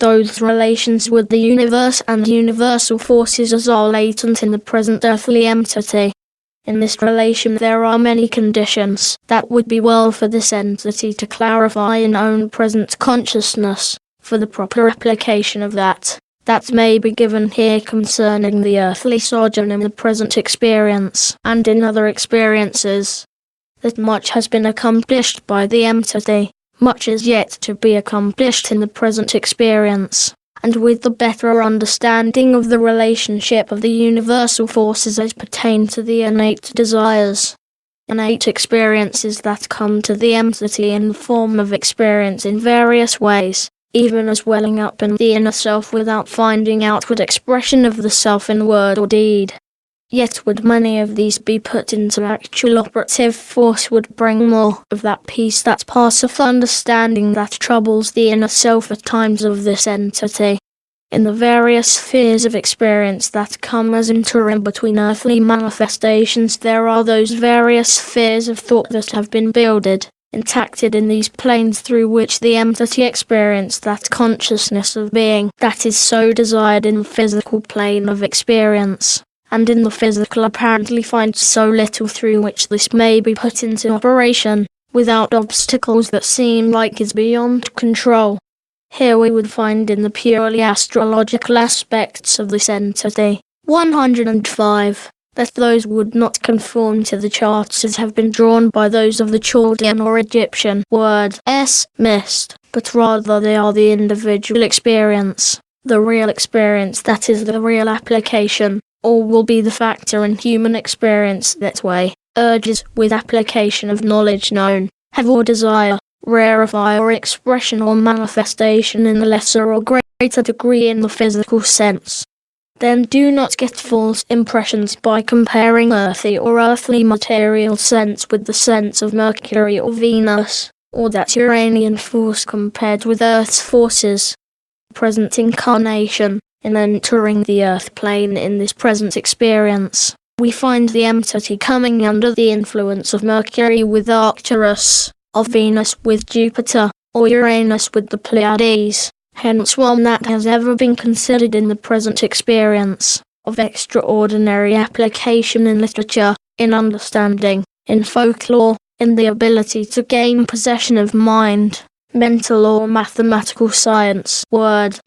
those relations with the universe and universal forces as are latent in the present earthly entity. In this relation there are many conditions that would be well for this entity to clarify in own present consciousness, for the proper application of that may be given here concerning the earthly sojourn in the present experience and in other experiences. That much has been accomplished by the entity, much is yet to be accomplished in the present experience, and with the better understanding of the relationship of the universal forces as pertain to the innate desires. Innate experiences that come to the entity in the form of experience in various ways, even as welling up in the inner self without finding outward expression of the self in word or deed. Yet would many of these be put into actual operative force would bring more of that peace that passeth understanding that troubles the inner self at times of this entity. In the various spheres of experience that come as interim between earthly manifestations there are those various spheres of thought that have been builded, intacted in these planes through which the entity experienced that consciousness of being that is so desired in the physical plane of experience, and in the physical apparently finds so little through which this may be put into operation, without obstacles that seem like is beyond control. Here we would find in the purely astrological aspects of this entity, 105, that those would not conform to the charts as have been drawn by those of the Chaldean or Egyptian word mist, but rather they are the individual experience, the real experience that is the real application, or will be the factor in human experience that way, urges with application of knowledge known, have or desire, rarefy or expression or manifestation in a lesser or greater degree in the physical sense. Then do not get false impressions by comparing earthy or earthly material sense with the sense of Mercury or Venus, or that Uranian force compared with Earth's forces. Present incarnation, in entering the earth plane in this present experience, we find the entity coming under the influence of Mercury with Arcturus, of Venus with Jupiter, or Uranus with the Pleiades, hence one that has ever been considered in the present experience, of extraordinary application in literature, in understanding, in folklore, in the ability to gain possession of mind, mental or mathematical science, word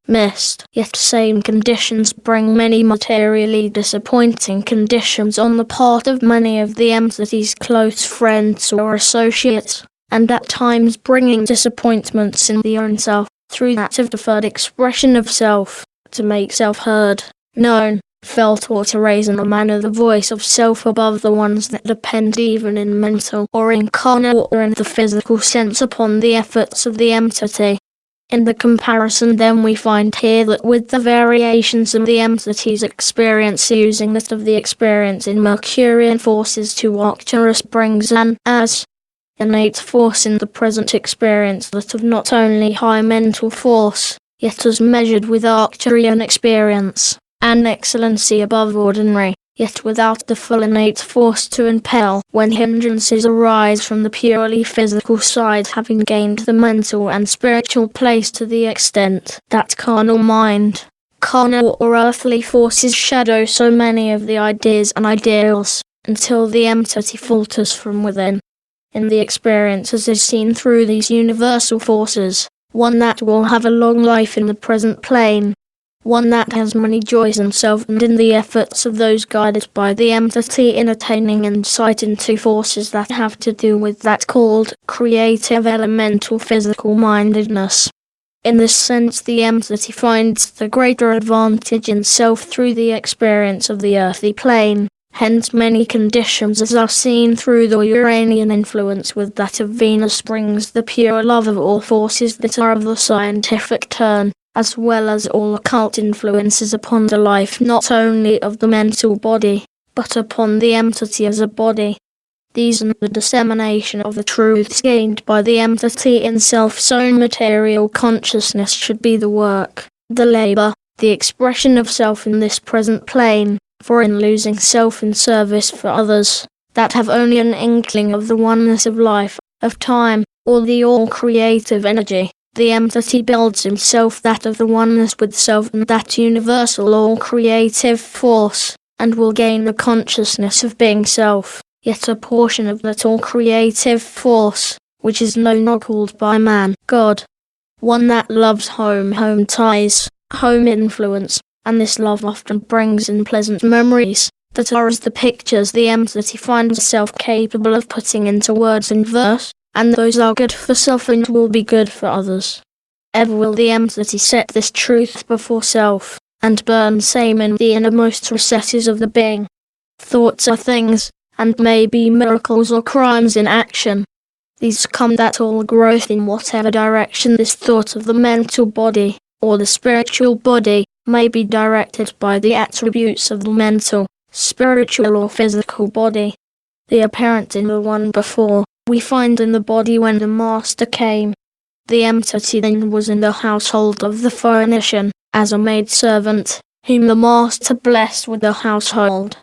mist. Yet same conditions bring many materially disappointing conditions on the part of many of the entity's close friends or associates, and at times bringing disappointments in the own self, through that of deferred expression of self, to make self heard, known, felt, or to raise in a manner the voice of self above the ones that depend even in mental or in carnal or in the physical sense upon the efforts of the entity. In the comparison then we find here that with the variations of the entity's experience using that of the experience in Mercurian forces to Arcturus brings an innate force in the present experience that of not only high mental force, yet as measured with Arcturian experience, an excellency above ordinary, yet without the full innate force to impel when hindrances arise from the purely physical side, having gained the mental and spiritual place to the extent that carnal mind, carnal or earthly forces shadow so many of the ideas and ideals, until the entity falters from within. In the experience as is seen through these universal forces, one that will have a long life in the present plane, one that has many joys in self and in the efforts of those guided by the entity in attaining insight into forces that have to do with that called creative elemental physical mindedness. In this sense the entity finds the greater advantage in self through the experience of the earthly plane. Hence many conditions as are seen through the Uranian influence with that of Venus brings the pure love of all forces that are of the scientific turn, as well as all occult influences upon the life not only of the mental body, but upon the entity as a body. These and the dissemination of the truths gained by the entity in self's own material consciousness should be the work, the labour, the expression of self in this present plane. For in losing self in service for others, that have only an inkling of the oneness of life, of time, or the all-creative energy, The entity builds himself that of the oneness with self and that universal all-creative force, and will gain the consciousness of being self, yet a portion of that all-creative force, which is known or called by man God. One that loves home ties, home influence, and this love often brings in pleasant memories, that are as the pictures the entity finds itself capable of putting into words and verse, and those are good for self and will be good for others. Ever will the entity set this truth before self, and burn same in the innermost recesses of the being. Thoughts are things, and may be miracles or crimes in action. These come that all growth in whatever direction this thought of the mental body, or the spiritual body, may be directed by the attributes of the mental, spiritual or physical body. The apparent in the one before, we find in the body when the master came. The entity then was in the household of the Phoenician, as a maidservant, whom the master blessed with the household.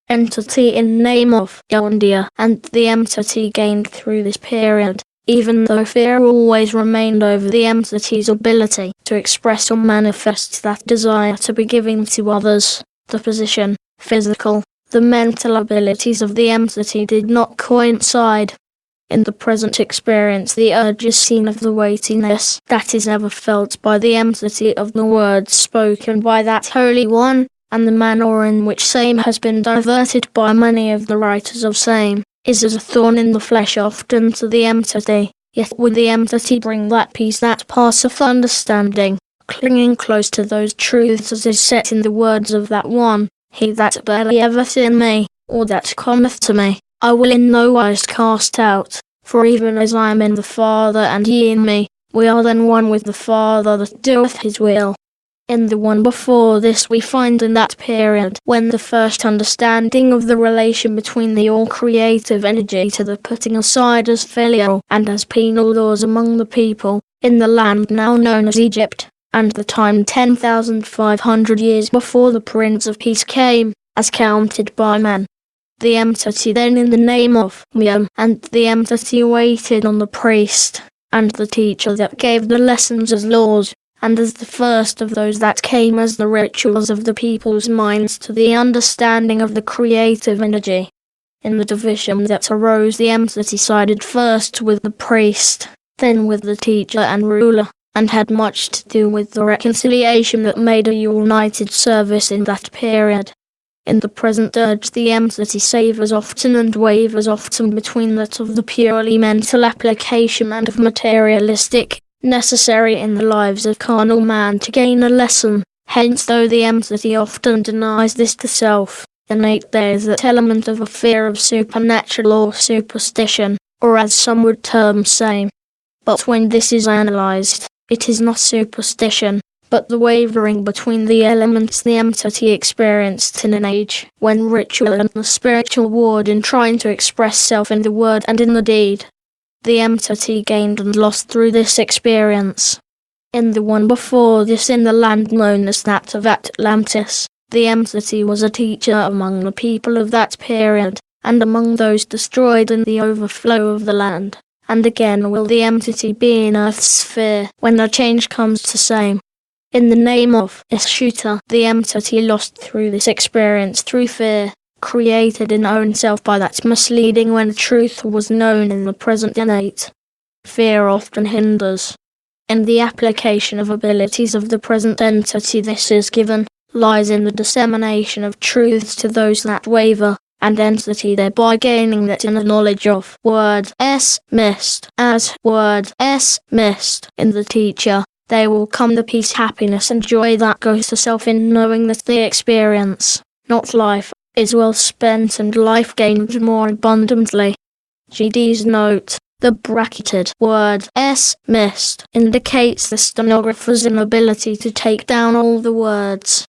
Entity in name of India, and the entity gained through this period, even though fear always remained over the entity's ability to express or manifest that desire to be giving to others, the position, physical, the mental abilities of the entity did not coincide. In the present experience the urge is seen of the weightiness that is ever felt by the entity of the words spoken by that Holy One, and the manner in which same has been diverted by many of the writers of same, is as a thorn in the flesh often to the entity, yet would the entity bring that peace that passeth understanding, clinging close to those truths as is set in the words of that one, he that believeth in me, or that cometh to me, I will in no wise cast out, for even as I am in the Father and ye in me, we are then one with the Father that doeth his will. In the one before this we find in that period when the first understanding of the relation between the all-creative energy to the putting aside as filial and as penal laws among the people, in the land now known as Egypt, and the time 10,500 years before the Prince of Peace came, as counted by man. The entity then in the name of Miam, and the entity waited on the priest, and the teacher that gave the lessons as laws, and as the first of those that came as the rituals of the people's minds to the understanding of the creative energy. In the division that arose the entity sided first with the priest, then with the teacher and ruler, and had much to do with the reconciliation that made a united service in that period. In the present urge the entity savors often and wavers often between that of the purely mental application and of materialistic, necessary in the lives of carnal man to gain a lesson. Hence though the entity often denies this to self, innate there is that element of a fear of supernatural or superstition, or as some would term same. But when this is analysed, it is not superstition, but the wavering between the elements the entity experienced in an age when ritual and the spiritual warred in trying to express self in the word and in the deed. The entity gained and lost through this experience. In the one before this in the land known as that of Atlantis, the entity was a teacher among the people of that period, and among those destroyed in the overflow of the land, and again will the entity be in Earth's sphere when the change comes to same. In the name of Ishuta, the entity lost through this experience through fear, created in own self by that misleading when truth was known in the present innate. Fear often hinders. In the application of abilities of the present entity this is given, lies in the dissemination of truths to those that waver, and entity thereby gaining that inner knowledge of word s mist as word s mist in the teacher. There will come the peace, happiness and joy that goes to self in knowing that the experience, not life, is well spent and life gained more abundantly. GD's note, the bracketed word s mist indicates the stenographer's inability to take down all the words.